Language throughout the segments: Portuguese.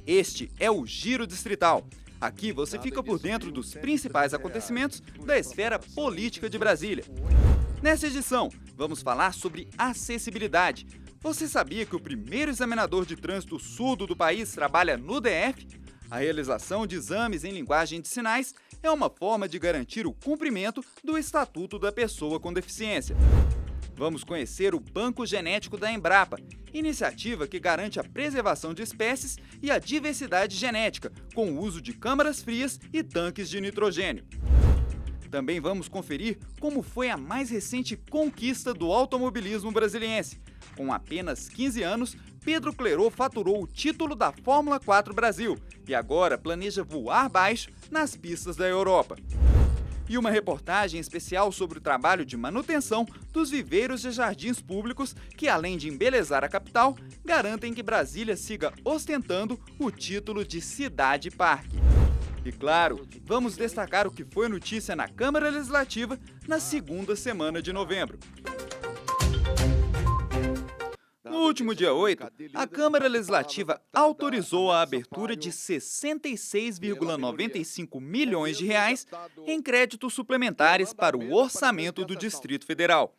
Este é o Giro Distrital. Aqui você fica por dentro dos principais acontecimentos da esfera política de Brasília. Nessa edição, vamos falar sobre acessibilidade. Você sabia que o primeiro examinador de trânsito surdo do país trabalha no DF? A realização de exames em linguagem de sinais é uma forma de garantir o cumprimento do Estatuto da Pessoa com Deficiência. Vamos conhecer o Banco Genético da Embrapa, iniciativa que garante a preservação de espécies e a diversidade genética, com o uso de câmaras frias e tanques de nitrogênio. Também vamos conferir como foi a mais recente conquista do automobilismo brasiliense. Com apenas 15 anos, Pedro Clerot faturou o título da Fórmula 4 Brasil e agora planeja voar baixo nas pistas da Europa. E uma reportagem especial sobre o trabalho de manutenção dos viveiros de jardins públicos que, além de embelezar a capital, garantem que Brasília siga ostentando o título de cidade-parque. E claro, vamos destacar o que foi notícia na Câmara Legislativa na segunda semana de novembro. No último dia 8, a Câmara Legislativa autorizou a abertura de 66,95 milhões de reais em créditos suplementares para o orçamento do Distrito Federal.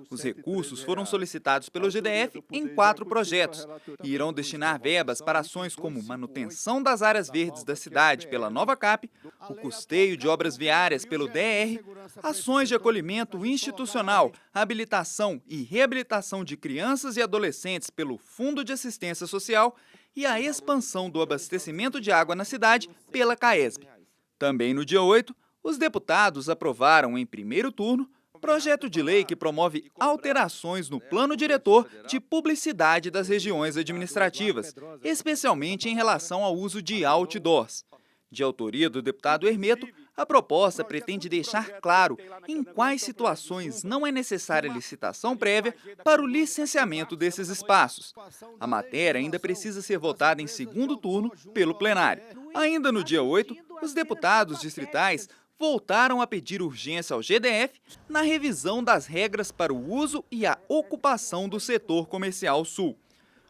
Os recursos foram solicitados pelo GDF em 4 projetos e irão destinar verbas para ações como manutenção das áreas verdes da cidade pela Nova Cap, o custeio de obras viárias pelo DR, ações de acolhimento institucional, habilitação e reabilitação de crianças e adolescentes pelo Fundo de Assistência Social e a expansão do abastecimento de água na cidade pela CAESB. Também no dia 8, os deputados aprovaram em primeiro turno projeto de lei que promove alterações no plano diretor de publicidade das regiões administrativas, especialmente em relação ao uso de outdoors. De autoria do deputado Hermeto, a proposta pretende deixar claro em quais situações não é necessária licitação prévia para o licenciamento desses espaços. A matéria ainda precisa ser votada em segundo turno pelo plenário. Ainda no dia 8, os deputados distritais voltaram a pedir urgência ao GDF na revisão das regras para o uso e a ocupação do setor comercial sul.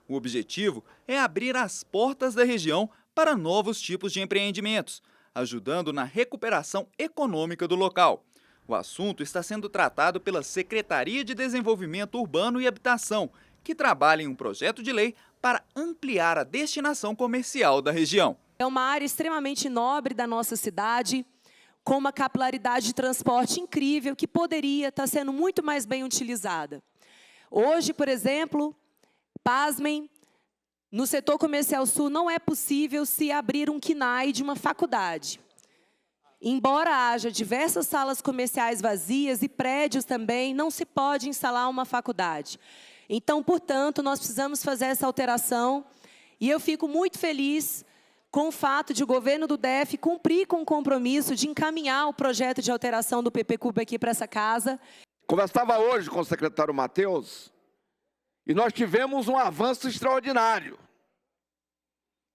O objetivo é abrir as portas da região para novos tipos de empreendimentos, ajudando na recuperação econômica do local. O assunto está sendo tratado pela Secretaria de Desenvolvimento Urbano e Habitação, que trabalha em um projeto de lei para ampliar a destinação comercial da região. É uma área extremamente nobre da nossa cidade, com uma capilaridade de transporte incrível, que poderia estar sendo muito mais bem utilizada. Hoje, por exemplo, pasmem, no setor comercial sul não é possível se abrir um KNAI de uma faculdade. Embora haja diversas salas comerciais vazias e prédios também, não se pode instalar uma faculdade. Então, portanto, nós precisamos fazer essa alteração e eu fico muito feliz com o fato de o governo do DF cumprir com o compromisso de encaminhar o projeto de alteração do PPCub aqui para essa casa. Conversava hoje com o secretário Matheus e nós tivemos um avanço extraordinário.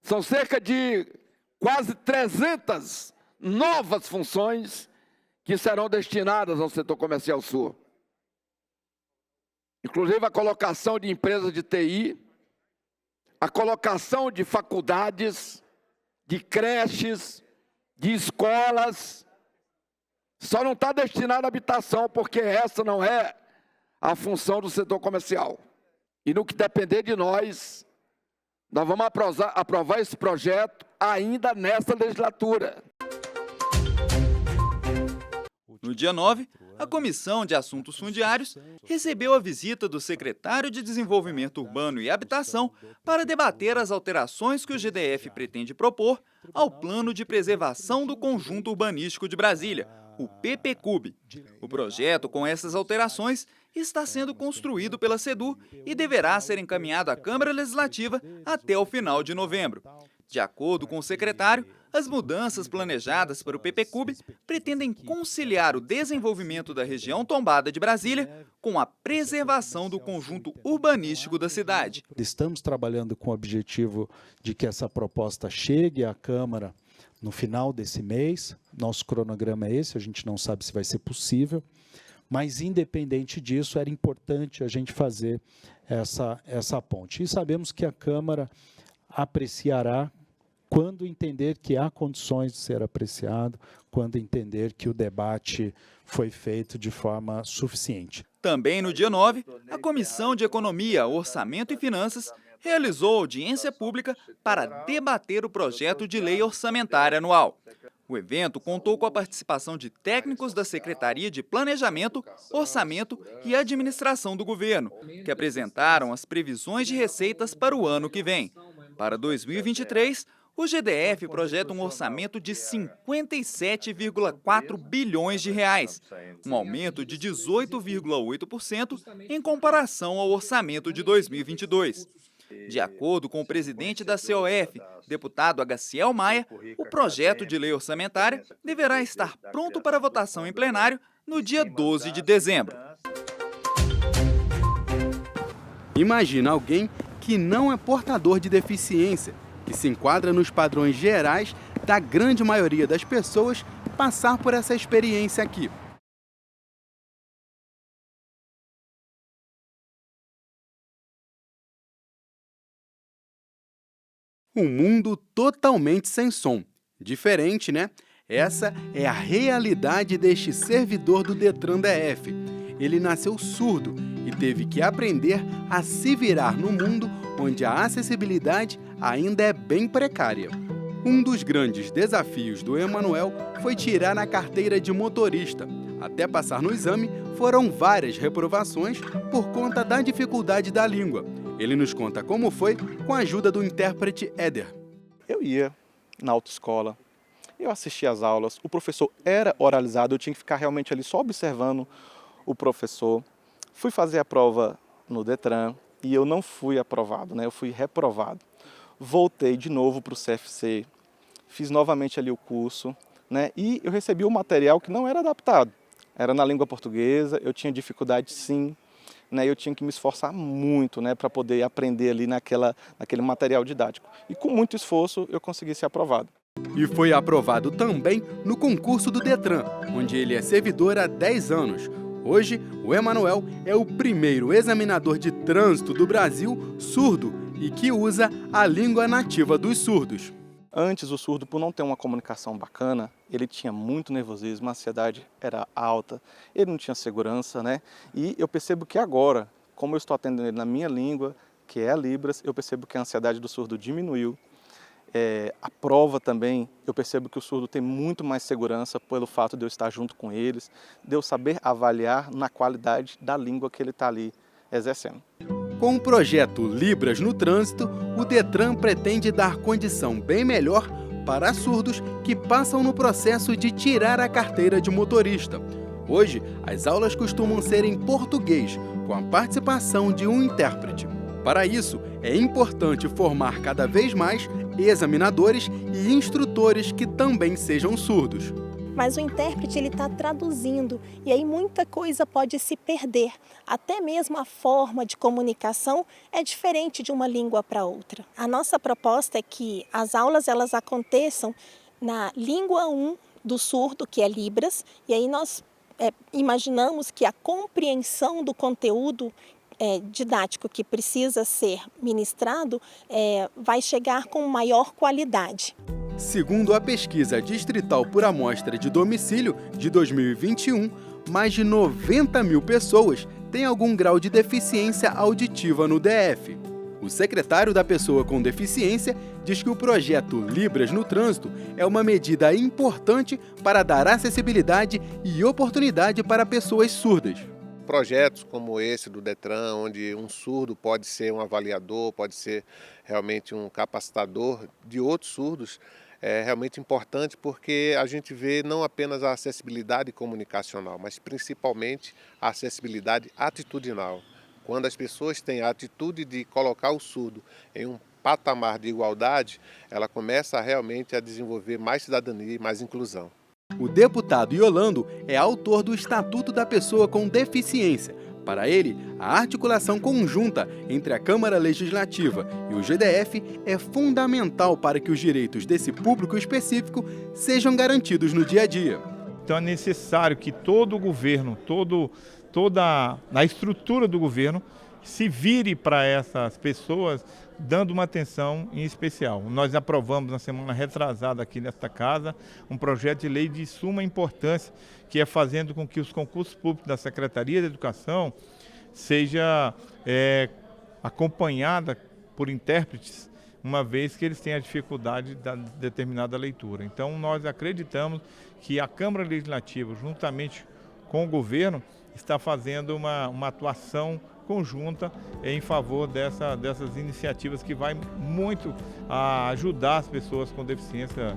São cerca de quase 300 novas funções que serão destinadas ao setor comercial sul. Inclusive a colocação de empresas de TI, a colocação de faculdades, de creches, de escolas. Só não está destinado à habitação, porque essa não é a função do setor comercial. E no que depender de nós vamos aprovar esse projeto ainda nesta legislatura. No dia 9, a Comissão de Assuntos Fundiários recebeu a visita do secretário de Desenvolvimento Urbano e Habitação para debater as alterações que o GDF pretende propor ao Plano de Preservação do Conjunto Urbanístico de Brasília, o PPCub. O projeto, com essas alterações, está sendo construído pela SEDU e deverá ser encaminhado à Câmara Legislativa até o final de novembro. De acordo com o secretário, as mudanças planejadas para o PPCub pretendem conciliar o desenvolvimento da região tombada de Brasília com a preservação do conjunto urbanístico da cidade. Estamos trabalhando com o objetivo de que essa proposta chegue à Câmara no final desse mês. Nosso cronograma é esse, a gente não sabe se vai ser possível, mas independente disso, era importante a gente fazer essa ponte. E sabemos que a Câmara apreciará quando entender que há condições de ser apreciado, quando entender que o debate foi feito de forma suficiente. Também no dia 9, a Comissão de Economia, Orçamento e Finanças realizou audiência pública para debater o projeto de lei orçamentária anual. O evento contou com a participação de técnicos da Secretaria de Planejamento, Orçamento e Administração do Governo, que apresentaram as previsões de receitas para o ano que vem. Para 2023, o GDF projeta um orçamento de 57,4 bilhões de reais, um aumento de 18,8% em comparação ao orçamento de 2022. De acordo com o presidente da COF, deputado Agaciel Maia, o projeto de lei orçamentária deverá estar pronto para votação em plenário no dia 12 de dezembro. Imagina alguém que não é portador de deficiência, que se enquadra nos padrões gerais da grande maioria das pessoas, passar por essa experiência aqui. Um mundo totalmente sem som. Diferente, né? Essa é a realidade deste servidor do Detran DF. Ele nasceu surdo e teve que aprender a se virar no mundo onde a acessibilidade ainda é bem precária. Um dos grandes desafios do Emanuel foi tirar a carteira de motorista. Até passar no exame, foram várias reprovações por conta da dificuldade da língua. Ele nos conta como foi com a ajuda do intérprete Éder. Eu ia na autoescola, eu assistia às aulas, o professor era oralizado, eu tinha que ficar realmente ali só observando o professor. Fui fazer a prova no Detran e eu não fui aprovado, né? Eu fui reprovado. Voltei de novo para o CFC, fiz novamente ali o curso, né? E eu recebi um material que não era adaptado. Era na língua portuguesa, eu tinha dificuldade sim, né? Eu tinha que me esforçar muito, né, para poder aprender ali naquele material didático. E com muito esforço eu consegui ser aprovado. E foi aprovado também no concurso do Detran, onde ele é servidor há 10 anos. Hoje, o Emanuel é o primeiro examinador de trânsito do Brasil surdo e que usa a língua nativa dos surdos. Antes, o surdo, por não ter uma comunicação bacana, ele tinha muito nervosismo, a ansiedade era alta, ele não tinha segurança, né? E eu percebo que agora, como eu estou atendendo ele na minha língua, que é a Libras, eu percebo que a ansiedade do surdo diminuiu. A prova também, eu percebo que o surdo tem muito mais segurança pelo fato de eu estar junto com eles, de eu saber avaliar na qualidade da língua que ele está ali exercendo. Com o projeto Libras no Trânsito, o Detran pretende dar condição bem melhor para surdos que passam no processo de tirar a carteira de motorista. Hoje, as aulas costumam ser em português, com a participação de um intérprete. Para isso, é importante formar cada vez mais examinadores e instrutores que também sejam surdos. Mas o intérprete ele está traduzindo e aí muita coisa pode se perder. Até mesmo a forma de comunicação é diferente de uma língua para outra. A nossa proposta é que as aulas elas aconteçam na língua 1 do surdo, que é Libras, e aí nós imaginamos que a compreensão do conteúdo didático que precisa ser ministrado vai chegar com maior qualidade. Segundo a pesquisa distrital por amostra de domicílio de 2021, mais de 90 mil pessoas têm algum grau de deficiência auditiva no DF. O secretário da Pessoa com Deficiência diz que o projeto Libras no Trânsito é uma medida importante para dar acessibilidade e oportunidade para pessoas surdas. Projetos como esse do Detran, onde um surdo pode ser um avaliador, pode ser realmente um capacitador de outros surdos, é realmente importante porque a gente vê não apenas a acessibilidade comunicacional, mas principalmente a acessibilidade atitudinal. Quando as pessoas têm a atitude de colocar o surdo em um patamar de igualdade, ela começa realmente a desenvolver mais cidadania e mais inclusão. O deputado Yolando é autor do Estatuto da Pessoa com Deficiência. Para ele, a articulação conjunta entre a Câmara Legislativa e o GDF é fundamental para que os direitos desse público específico sejam garantidos no dia a dia. Então é necessário que todo o governo, toda a estrutura do governo se vire para essas pessoas dando uma atenção em especial. Nós aprovamos na semana retrasada aqui nesta casa um projeto de lei de suma importância, que é fazendo com que os concursos públicos da Secretaria de Educação seja acompanhada por intérpretes, uma vez que eles têm a dificuldade da determinada leitura. Então, nós acreditamos que a Câmara Legislativa, juntamente com o governo, está fazendo uma atuação conjunta em favor dessas iniciativas que vai muito a ajudar as pessoas com deficiência.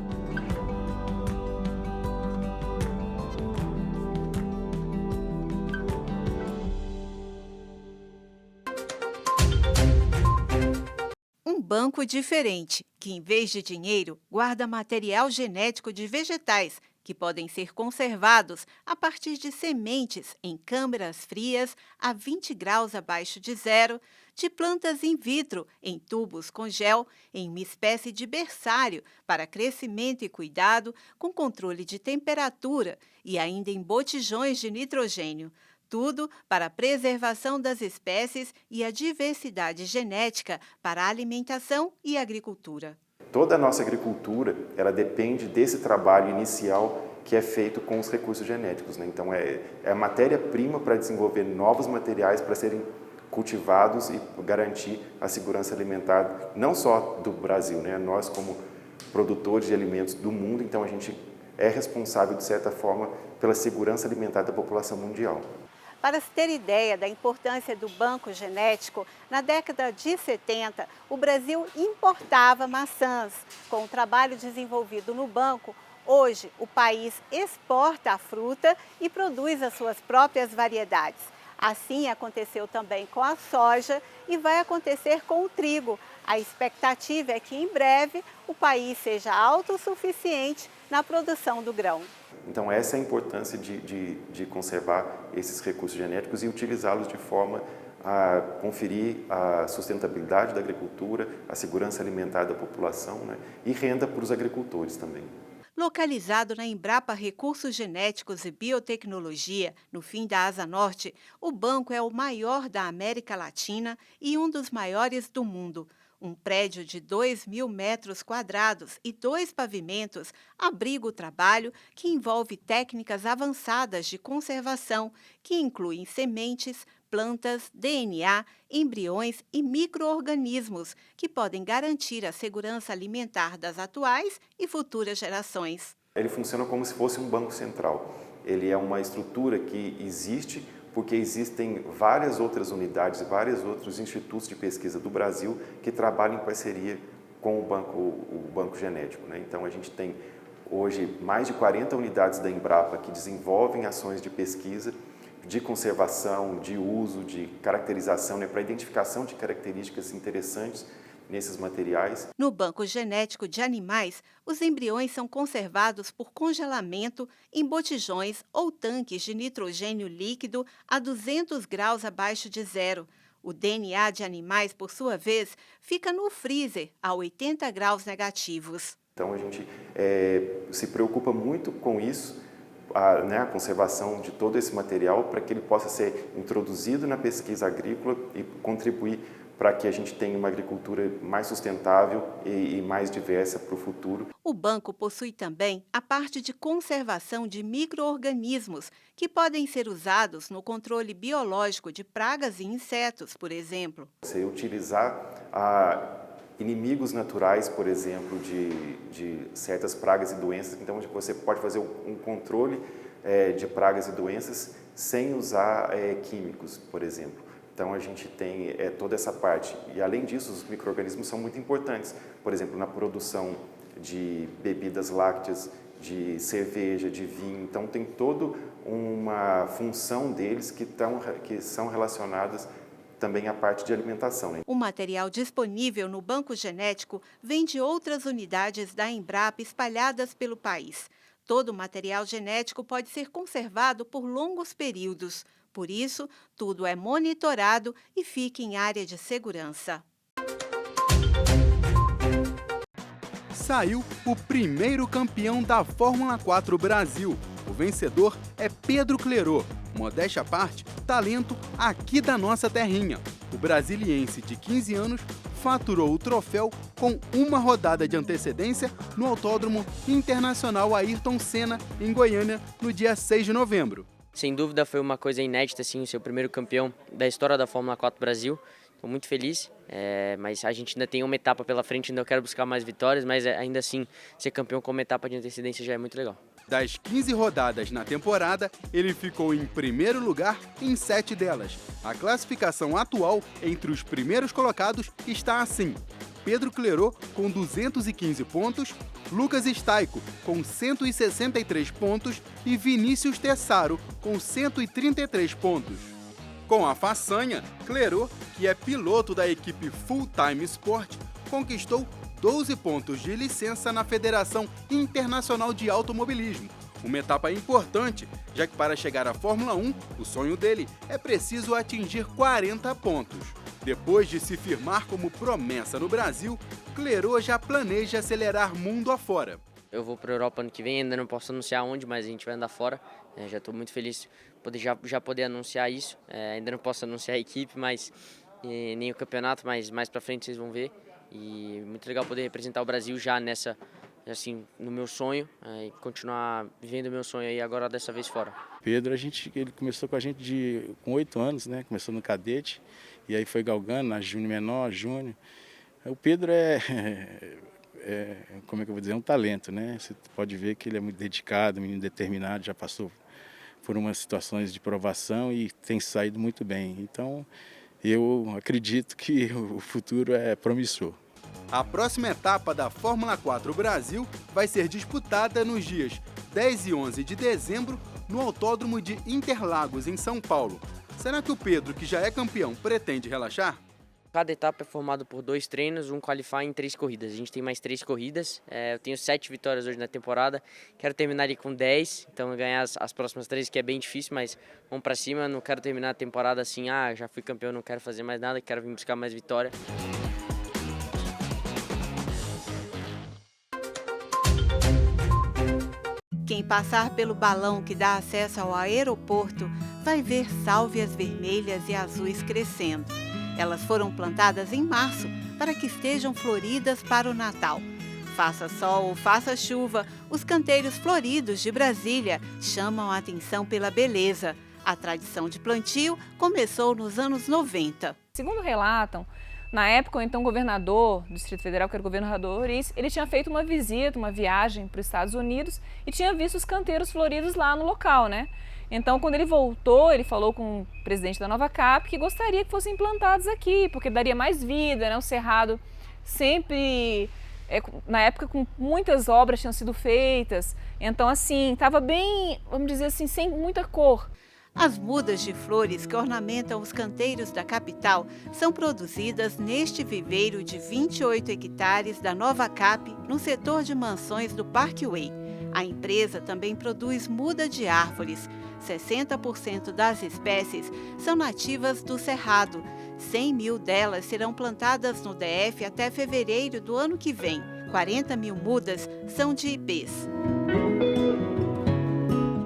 Um banco diferente, que em vez de dinheiro, guarda material genético de vegetais, que podem ser conservados a partir de sementes em câmaras frias a 20 graus abaixo de zero, de plantas in vitro em tubos com gel, em uma espécie de berçário para crescimento e cuidado, com controle de temperatura e ainda em botijões de nitrogênio. Tudo para a preservação das espécies e a diversidade genética para a alimentação e agricultura. Toda a nossa agricultura, ela depende desse trabalho inicial que é feito com os recursos genéticos, né? Então, é a matéria-prima para desenvolver novos materiais para serem cultivados e garantir a segurança alimentar, não só do Brasil, né? Nós, como produtores de alimentos do mundo, então a gente é responsável, de certa forma, pela segurança alimentar da população mundial. Para se ter ideia da importância do banco genético, na década de 70, o Brasil importava maçãs. Com o trabalho desenvolvido no banco, hoje o país exporta a fruta e produz as suas próprias variedades. Assim aconteceu também com a soja e vai acontecer com o trigo. A expectativa é que em breve o país seja autossuficiente na produção do grão. Então, essa é a importância de conservar esses recursos genéticos e utilizá-los de forma a conferir a sustentabilidade da agricultura, a segurança alimentar da população, né? E renda para os agricultores também. Localizado na Embrapa Recursos Genéticos e Biotecnologia, no fim da Asa Norte, o banco é o maior da América Latina e um dos maiores do mundo. Um prédio de 2.000 metros quadrados e 2 pavimentos abriga o trabalho que envolve técnicas avançadas de conservação, que incluem sementes, plantas, DNA, embriões e micro-organismos, que podem garantir a segurança alimentar das atuais e futuras gerações. Ele funciona como se fosse um banco central. Ele é uma estrutura que existe porque existem várias outras unidades, vários outros institutos de pesquisa do Brasil que trabalham em parceria com o banco genético, né? Então, a gente tem hoje mais de 40 unidades da Embrapa que desenvolvem ações de pesquisa, de conservação, de uso, de caracterização, né, para identificação de características interessantes nesses materiais. No banco genético de animais, os embriões são conservados por congelamento em botijões ou tanques de nitrogênio líquido a 200 graus abaixo de zero. O DNA de animais, por sua vez, fica no freezer a 80 graus negativos. Então, a gente se preocupa muito com isso, a conservação de todo esse material para que ele possa ser introduzido na pesquisa agrícola e contribuir para que a gente tenha uma agricultura mais sustentável e mais diversa para o futuro. O banco possui também a parte de conservação de micro-organismos, que podem ser usados no controle biológico de pragas e insetos, por exemplo. Você utilizar inimigos naturais, por exemplo, de certas pragas e doenças, então você pode fazer um controle de pragas e doenças sem usar químicos, por exemplo. Então, a gente tem toda essa parte. E, além disso, os micro-organismos são muito importantes. Por exemplo, na produção de bebidas lácteas, de cerveja, de vinho. Então, tem toda uma função deles que são relacionadas também à parte de alimentação, né? O material disponível no banco genético vem de outras unidades da Embrapa espalhadas pelo país. Todo o material genético pode ser conservado por longos períodos. Por isso, tudo é monitorado e fica em área de segurança. Saiu o primeiro campeão da Fórmula 4 Brasil. O vencedor é Pedro Clerot. Modéstia à parte, talento aqui da nossa terrinha. O brasiliense de 15 anos faturou o troféu com uma rodada de antecedência no Autódromo Internacional Ayrton Senna, em Goiânia, no dia 6 de novembro. Sem dúvida foi uma coisa inédita, assim, ser o primeiro campeão da história da Fórmula 4 Brasil. Estou muito feliz, mas a gente ainda tem uma etapa pela frente, ainda eu quero buscar mais vitórias, mas ainda assim ser campeão com uma etapa de antecedência já é muito legal. Das 15 rodadas na temporada, ele ficou em primeiro lugar em 7 delas. A classificação atual entre os primeiros colocados está assim: Pedro Clerot com 215 pontos, Lucas Staico com 163 pontos e Vinícius Tessaro com 133 pontos. Com a façanha, Clerot, que é piloto da equipe Full Time Sport, conquistou 12 pontos de licença na Federação Internacional de Automobilismo. Uma etapa importante, já que para chegar à Fórmula 1, o sonho dele é preciso atingir 40 pontos. Depois de se firmar como promessa no Brasil, Clerot já planeja acelerar mundo afora. Eu vou para a Europa ano que vem, ainda não posso anunciar onde, mas a gente vai andar fora. Já estou muito feliz de já poder anunciar isso. Ainda não posso anunciar a equipe, mas nem o campeonato, mas mais para frente vocês vão ver. E muito legal poder representar o Brasil já nessa, assim, no meu sonho, e continuar vivendo o meu sonho aí agora dessa vez fora. Pedro, ele começou com a gente com 8 anos, né? Começou no cadete e aí foi galgando na júnior menor, júnior. O Pedro como é que eu vou dizer, um talento, né? Você pode ver que ele é muito dedicado, menino determinado, já passou por umas situações de provação e tem saído muito bem. Então, eu acredito que o futuro é promissor. A próxima etapa da Fórmula 4 Brasil vai ser disputada nos dias 10 e 11 de dezembro no Autódromo de Interlagos, em São Paulo. Será que o Pedro, que já é campeão, pretende relaxar? Cada etapa é formada por 2 treinos, um qualify em 3 corridas. A gente tem mais 3 corridas. Eu tenho 7 vitórias hoje na temporada. Quero terminar ali com 10, então ganhar as próximas 3, que é bem difícil, mas vamos para cima. Não quero terminar a temporada assim, já fui campeão, não quero fazer mais nada, quero vir buscar mais vitória. Quem passar pelo balão que dá acesso ao aeroporto vai ver sálvias vermelhas e azuis crescendo. Elas foram plantadas em março para que estejam floridas para o Natal. Faça sol ou faça chuva, os canteiros floridos de Brasília chamam a atenção pela beleza. A tradição de plantio começou nos anos 90. Segundo relatam, na época o então governador do Distrito Federal, que era o governador Ouriz, ele tinha feito uma visita, uma viagem para os Estados Unidos e tinha visto os canteiros floridos lá no local, né? Então, quando ele voltou, ele falou com o presidente da Nova Cap que gostaria que fossem implantados aqui, porque daria mais vida, né? O Cerrado sempre, na época, com muitas obras tinham sido feitas. Então, assim, estava bem, vamos dizer assim, sem muita cor. As mudas de flores que ornamentam os canteiros da capital são produzidas neste viveiro de 28 hectares da Nova Cap, no setor de mansões do Parkway. A empresa também produz muda de árvores. 60% das espécies são nativas do Cerrado. 100 mil delas serão plantadas no DF até fevereiro do ano que vem. 40 mil mudas são de ipês.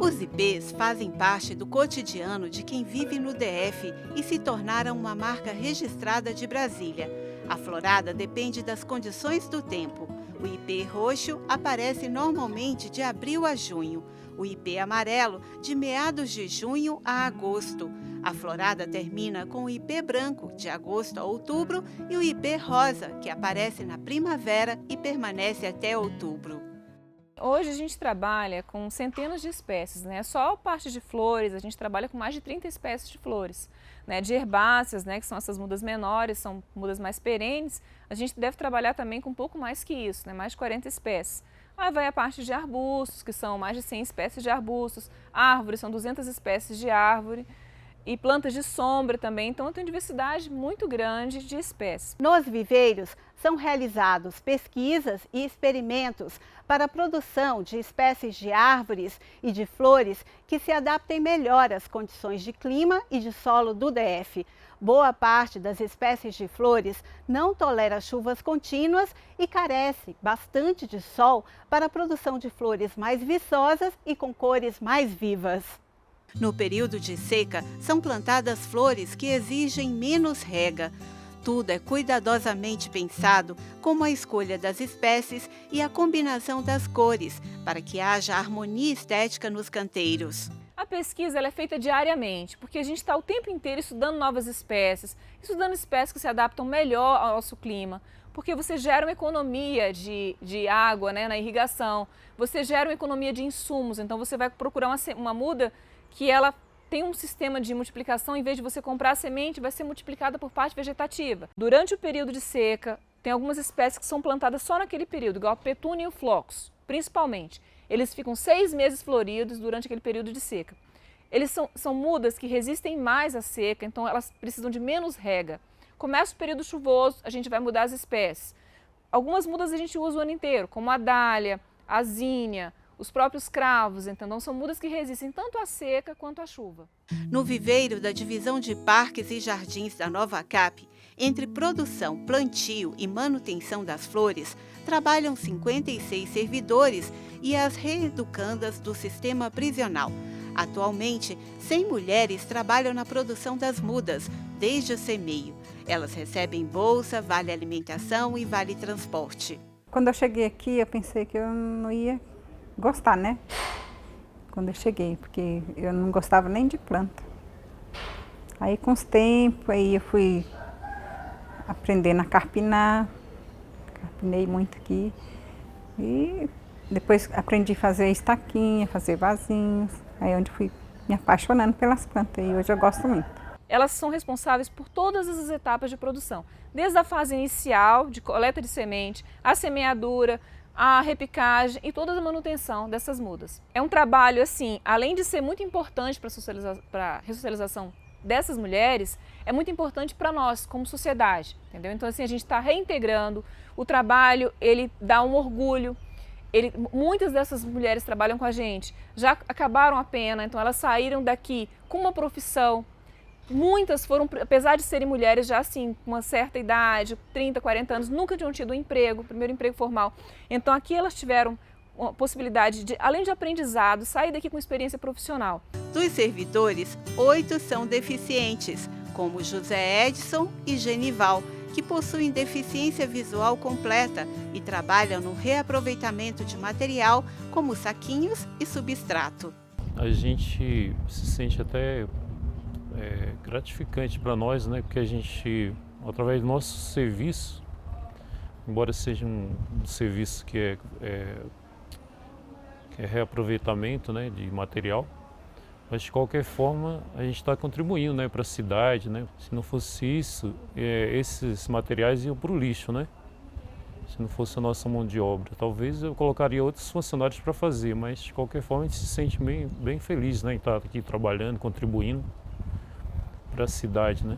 Os ipês fazem parte do cotidiano de quem vive no DF e se tornaram uma marca registrada de Brasília. A florada depende das condições do tempo. O ipê roxo aparece normalmente de abril a junho. O ipê amarelo, de meados de junho a agosto. A florada termina com o ipê branco, de agosto a outubro, e o ipê rosa, que aparece na primavera e permanece até outubro. Hoje a gente trabalha com centenas de espécies, né? Só a parte de flores, a gente trabalha com mais de 30 espécies de flores, né? De herbáceas, né? Que são essas mudas menores, são mudas mais perenes. A gente deve trabalhar também com um pouco mais que isso, né? Mais de 40 espécies. Aí vai a parte de arbustos, que são mais de 100 espécies de arbustos. Árvores, são 200 espécies de árvore. E plantas de sombra também, então tem diversidade muito grande de espécies. Nos viveiros são realizados pesquisas e experimentos para a produção de espécies de árvores e de flores que se adaptem melhor às condições de clima e de solo do DF. Boa parte das espécies de flores não tolera chuvas contínuas e carece bastante de sol para a produção de flores mais viçosas e com cores mais vivas. No período de seca, são plantadas flores que exigem menos rega. Tudo é cuidadosamente pensado, como a escolha das espécies e a combinação das cores, para que haja harmonia estética nos canteiros. A pesquisa ela é feita diariamente, porque a gente está o tempo inteiro estudando novas espécies, estudando espécies que se adaptam melhor ao nosso clima, porque você gera uma economia de água, né, na irrigação, você gera uma economia de insumos, então você vai procurar uma muda que ela tem um sistema de multiplicação, em vez de você comprar a semente, vai ser multiplicada por parte vegetativa. Durante o período de seca, tem algumas espécies que são plantadas só naquele período, igual a petúnia e o flocos, principalmente. Eles ficam 6 meses floridos durante aquele período de seca. Eles são mudas que resistem mais à seca, então elas precisam de menos rega. Começa o período chuvoso, a gente vai mudar as espécies. Algumas mudas a gente usa o ano inteiro, como a dália, a zinnia, os próprios cravos, então são mudas que resistem tanto à seca quanto à chuva. No viveiro da Divisão de Parques e Jardins da Nova Cap, entre produção, plantio e manutenção das flores, trabalham 56 servidores e as reeducandas do sistema prisional. Atualmente, 100 mulheres trabalham na produção das mudas, desde o semeio. Elas recebem bolsa, vale alimentação e vale transporte. Quando eu cheguei aqui, eu pensei que eu não ia gostar, né? Quando eu cheguei, porque eu não gostava nem de planta. Aí com os tempos, aí eu fui aprendendo a carpinar, carpinei muito aqui. E depois aprendi a fazer estaquinha, fazer vasinhos. Aí onde fui me apaixonando pelas plantas e hoje eu gosto muito. Elas são responsáveis por todas as etapas de produção, desde a fase inicial, de coleta de semente, a semeadura, a repicagem e toda a manutenção dessas mudas. É um trabalho, assim, além de ser muito importante para a ressocialização dessas mulheres, é muito importante para nós, como sociedade, entendeu? Então, assim, a gente está reintegrando o trabalho, ele dá um orgulho. Muitas dessas mulheres trabalham com a gente, já acabaram a pena, então elas saíram daqui com uma profissão. Muitas foram, apesar de serem mulheres já assim, com uma certa idade, 30, 40 anos, nunca tinham tido um emprego, primeiro emprego formal. Então aqui elas tiveram a possibilidade de, além de aprendizado, sair daqui com experiência profissional. Dos servidores, 8 são deficientes, como José Edson e Genival, que possuem deficiência visual completa e trabalham no reaproveitamento de material, como saquinhos e substrato. A gente se sente até gratificante para nós, né? Porque a gente, através do nosso serviço, embora seja um serviço que é reaproveitamento, né, de material, mas de qualquer forma a gente está contribuindo, né, para a cidade, né? Se não fosse isso, esses materiais iam para o lixo, né? Se não fosse a nossa mão de obra, talvez eu colocaria outros funcionários para fazer, mas de qualquer forma a gente se sente bem feliz, né, em estar aqui trabalhando, contribuindo para a cidade, né?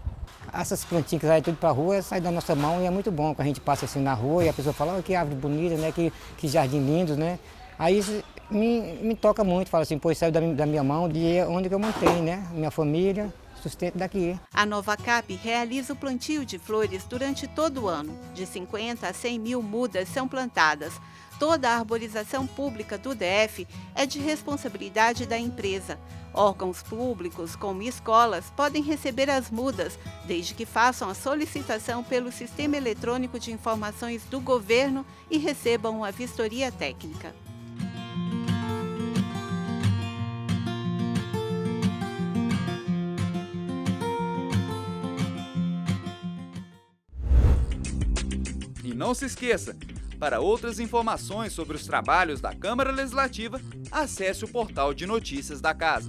Essas plantinhas que saem tudo para a rua, saem da nossa mão e é muito bom. Quando a gente passa assim na rua e a pessoa fala, oh, que árvore bonita, né? Que jardim lindo, né? Aí isso me toca muito, fala assim, pô, isso saiu da minha mão, de onde que eu mantenho, né? Minha família, sustento daqui. A Nova Cap realiza o plantio de flores durante todo o ano. De 50 a 100 mil mudas são plantadas. Toda a arborização pública do DF é de responsabilidade da empresa. Órgãos públicos, como escolas, podem receber as mudas, desde que façam a solicitação pelo Sistema Eletrônico de Informações do Governo e recebam uma vistoria técnica. E não se esqueça, para outras informações sobre os trabalhos da Câmara Legislativa, acesse o portal de notícias da Casa.